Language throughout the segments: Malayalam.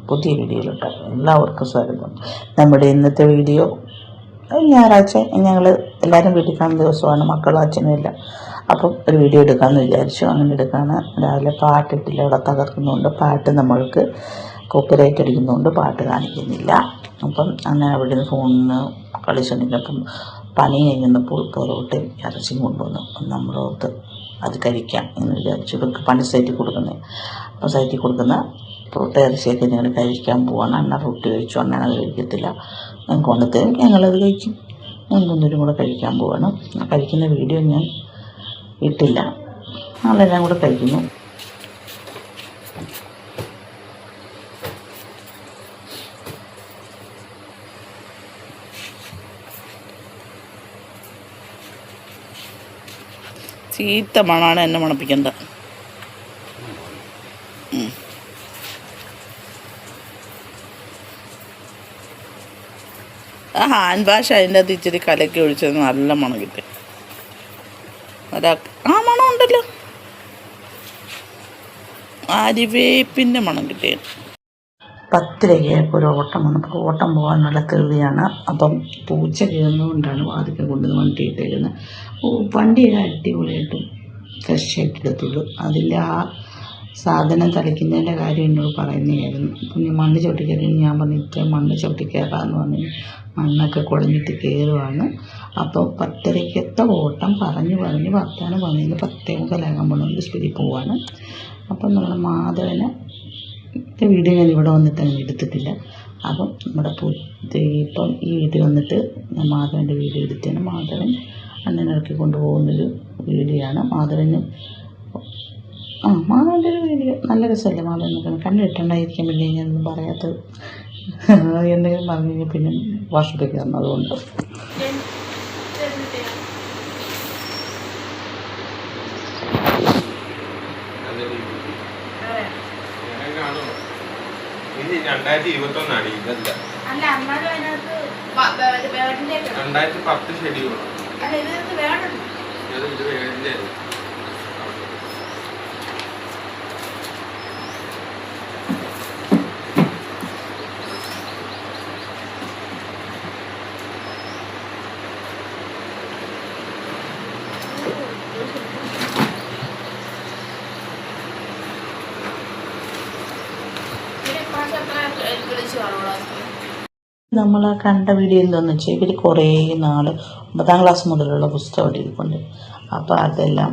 പുതിയ വീഡിയോയിലോട്ട് എല്ലാവർക്കും സ്വാഗതം. നമ്മുടെ ഇന്നത്തെ വീഡിയോ ഞായറാഴ്ച ഞങ്ങൾ എല്ലാവരും വീട്ടിൽ കാണുന്ന ദിവസമാണ്, മക്കളും അച്ഛനും എല്ലാം. അപ്പം ഒരു വീഡിയോ എടുക്കാമെന്ന് വിചാരിച്ചു. അങ്ങനെ എടുക്കാണ്. രാവിലെ പാട്ടിട്ടില്ല, അവിടെ തകർക്കുന്നുണ്ട്. പാട്ട് നമ്മൾക്ക് കോപ്പിറൈറ്റ് അടിക്കുന്നതുകൊണ്ട് പാട്ട് കാണിക്കുന്നില്ല. അപ്പം അങ്ങനെ അവിടെ നിന്ന് ഫോണിന് കളിച്ചുകൊണ്ടിരുന്നപ്പം പണി കഴിഞ്ഞപ്പോൾ പൊറോട്ട ഇറച്ചിയും കൊണ്ടുവന്നു. നമ്മളോർത്ത് അത് കഴിക്കാം എന്ന് വിചാരിച്ചു. ഇവർക്ക് പണി സൈറ്റിൽ കൊടുക്കുന്നത്, അപ്പോൾ സൈറ്റിൽ കൊടുക്കുന്ന പൊറോട്ട ഇറച്ചിയൊക്കെ ഞങ്ങൾ കഴിക്കാൻ പോവാണ്. അണ്ണ റൊട്ടി കഴിച്ചു, അണ്ണൻ അത് കഴിക്കത്തില്ല. ഞങ്ങൾക്ക് കൊണ്ടുത്തരും, ഞങ്ങളത് കഴിക്കും. ഞങ്ങൾക്കൊന്നൊരു കൂടെ കഴിക്കാൻ പോവാണ്. കഴിക്കുന്ന വീഡിയോ ഞാൻ ഇട്ടില്ല, ഞങ്ങളെല്ലാം കൂടെ കഴിക്കുന്നു. ചീത്ത മണമാണ് എന്നെ മണപ്പിക്കേണ്ടത്. ആ ഹാൻഡ് വാഷ് അതിൻ്റെ അത് ഇച്ചിരി കലക്കി ഒഴിച്ചത് നല്ല മണം കിട്ടി. ആ മണം ഉണ്ടല്ലോ, ആര്യവേപ്പിൻ്റെ മണം കിട്ടിയ. 10:00 ഒരു ഓട്ടം വന്നപ്പോൾ ഓട്ടം പോകാൻ നല്ല കൃതിയാണ്. അപ്പം പൂച്ച കയറുന്നതുകൊണ്ടാണ് വാതിക്കെ കൊണ്ടുവന്ന് വണ്ടി ഇട്ടേക്കുന്നത്. വണ്ടിയൊക്കെ അടിപൊളിയായിട്ടും ഫ്രഷായിട്ട് എടുത്തുള്ളൂ. അതിൻ്റെ ആ സാധനം തളിക്കുന്നതിൻ്റെ കാര്യം എന്നോട് പറയുന്നതായിരുന്നു. പിന്നെ മണ്ണ് ചവിട്ടിക്കയറി ഞാൻ പറഞ്ഞു ഇത്രയും മണ്ണ് ചവിട്ടിക്കയറാമെന്ന് പറഞ്ഞു. മണ്ണൊക്കെ കുഴഞ്ഞിട്ട് കയറുവാണ്. അപ്പോൾ 10:30 ഓട്ടം പറഞ്ഞ് വർത്താനം പറഞ്ഞതിന് 10:45 പോകണമെങ്കിൽ സ്പീഡിൽ പോവാണ്. അപ്പം നമ്മുടെ മാധവന് വീഡിയോ ഞാൻ ഇവിടെ വന്നിട്ട് അങ്ങനെ എടുത്തിട്ടില്ല. അപ്പം നമ്മുടെ ഇപ്പം ഈ വീട്ടിൽ വന്നിട്ട് ഞാൻ മാധവൻ്റെ വീഡിയോ എടുത്തതാണ്. മാധവൻ അണ്ണനിറക്കി കൊണ്ടുപോകുന്നൊരു വീഡിയോ ആണ്. മാധവൻ്റെ ഒരു വീഡിയോ നല്ല രസമല്ലേ. മാധവൻ കണ്ടിട്ടുണ്ടായിരിക്കാൻ വേണ്ടി ഞാനൊന്നും പറയാത്തത്. എന്തെങ്കിലും പറഞ്ഞു കഴിഞ്ഞാൽ പിന്നെ വാട്സപ്പിൽ തന്നു. അതുകൊണ്ട് ഇത് 2021 ഇതല്ല, 2010 ഷെഡ്യൂൾ. ഇത് വേണ്ടിൻ്റെ നമ്മൾ കണ്ട വീഡിയോ എന്താണെന്ന് വെച്ചാൽ ഇവർ കുറേ നാൾ 9ാം ക്ലാസ് മുതലുള്ള പുസ്തകം ഇവിടെ ഇരിപ്പുണ്ട്. അപ്പോൾ അതെല്ലാം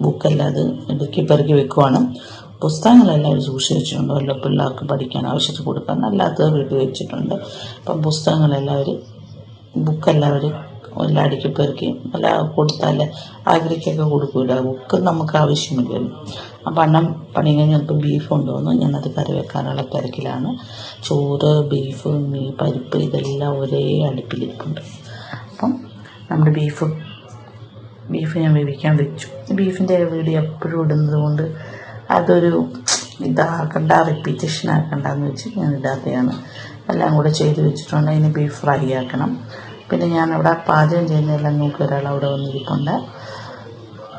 ബുക്കെല്ലാം അത് ഇടുക്കി പെറുക്കി വെക്കുവാണ്. പുസ്തകങ്ങളെല്ലാം അവർ സൂക്ഷിച്ച് വെച്ചിട്ടുണ്ട്. വല്ല പിള്ളേർക്ക് പഠിക്കാൻ ആവശ്യത്തിൽ കൊടുക്കാൻ അല്ലാത്തത് വീട്ടിൽ വെച്ചിട്ടുണ്ട്. അപ്പം പുസ്തകങ്ങളെല്ലാം ബുക്കെല്ലാം എല്ലാം അടുക്കി പെറുക്കി അല്ല കൊടുത്താൽ ആഗ്രഹിക്കൊക്കെ കൊടുക്കില്ല. ബുക്ക് നമുക്ക് ആവശ്യമില്ലല്ലോ. അപ്പം അണ്ണം പണി കഴിഞ്ഞപ്പോൾ ബീഫ് കൊണ്ടുവന്നു. ഞാനത് കറി വെക്കാനുള്ള തിരക്കിലാണ്. ചോറ്, ബീഫ്, പരിപ്പ് ഇതെല്ലാം ഒരേ അടുപ്പിലിരിപ്പുണ്ട്. അപ്പം നമ്മുടെ ബീഫ് ഞാൻ വേവിക്കാൻ വെച്ചു. ബീഫിൻ്റെ വീഡിയോ എപ്പോഴും ഇടുന്നത് കൊണ്ട് അതൊരു ഇതാക്കണ്ട, റിപ്പീറ്റേഷൻ ആക്കണ്ടെന്ന് വെച്ച് ഞാൻ ഇടാതെയാണ്. എല്ലാം കൂടെ ചെയ്ത് വെച്ചിട്ടുണ്ട്. അതിന് ബീഫ് ഫ്രൈ ആക്കണം. പിന്നെ ഞാനവിടെ പാചകം ചെയ്യുന്നതെല്ലാം നോക്കി ഒരാൾ അവിടെ വന്നിരിപ്പുണ്ട്.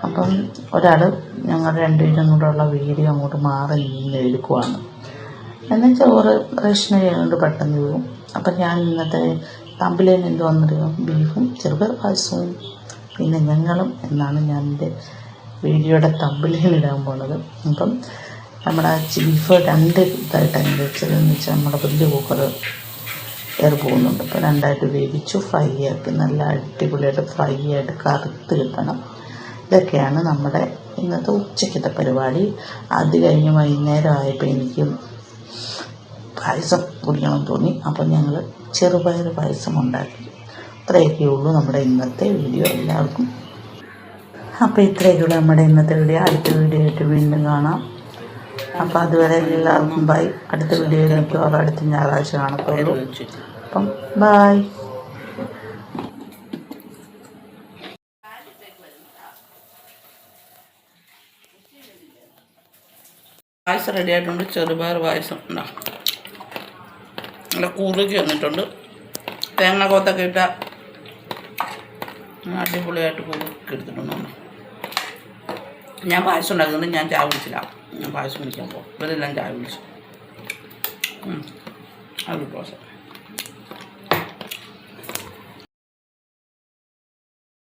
അപ്പം ഞങ്ങൾ രണ്ടുപേരും കൂടെ ഉള്ള വീഡിയോ അങ്ങോട്ട് മാറി നിന്ന് എടുക്കുവാണ്. എന്നാൽ ചോറ് റേഷൻ ചെയ്യുന്നത് പെട്ടെന്ന് പോകും. അപ്പം ഞാൻ ഇന്നത്തെ തമ്പിലേന് എന്തുവന്നറിയാം, ബീഫും ചെറുപയർ പായസവും പിന്നെ ഞങ്ങളും എന്നാണ് ഞാൻ എൻ്റെ വീഡിയോയുടെ തമ്പിലേനിടാൻ പോണത്. അപ്പം നമ്മുടെ ബീഫ് 2 ഇതായിട്ടാണ് വെച്ചതെന്ന് വെച്ചാൽ നമ്മുടെ വലിയ കുക്കർ എയർ പോകുന്നുണ്ട്. അപ്പോൾ 2ആയിട്ട് വേവിച്ചു, ഫ്രൈ ആക്കി നല്ല അടിപൊളിയായിട്ട് ഫ്രൈ ആയിട്ട് കറുത്ത് കിട്ടണം. ഇതൊക്കെയാണ് നമ്മുടെ ഇന്നത്തെ ഉച്ചയ്ക്കത്തെ പരിപാടി. അത് കഴിഞ്ഞ് വൈകുന്നേരം ആയപ്പോൾ എനിക്ക് പായസം കുടിക്കണമെന്ന് തോന്നി. അപ്പം ഞങ്ങൾ ചെറുപയർ പായസം ഉണ്ടാക്കി. ഇത്രയൊക്കെ ഉള്ളൂ നമ്മുടെ ഇന്നത്തെ വീഡിയോ. എല്ലാവർക്കും അപ്പോൾ ഇത്രയൊക്കെയുള്ളൂ നമ്മുടെ ഇന്നത്തെ വീഡിയോ. അടുത്ത വീഡിയോ ആയിട്ട് വീണ്ടും കാണാം. അപ്പോൾ അതുവരെ എല്ലാവർക്കും ബൈ. അടുത്ത വീഡിയോയിലേക്ക് അടുത്ത ഞായറാഴ്ച കാണത്തുള്ളൂ. അപ്പം ബായ്. പായസം റെഡി ആയിട്ടുണ്ട്. ചെറുപയർ പായസം ഉണ്ടാകും. നല്ല കുറുകി വന്നിട്ടുണ്ട്. തേങ്ങ കൊത്തൊക്കെ ഇട്ട അടിപൊളിയായിട്ട് കുറുക്കി എടുത്തിട്ടുണ്ട്. ഞാൻ പായസം ഉണ്ടാക്കുന്നുണ്ട്. ഞാൻ ചായ കുടിച്ചില്ല. ഞാൻ പായസം കുടിക്കാൻ പോകും. ഇവരെല്ലാം ചായ കുടിച്ചു. അത് പോട്ടെ.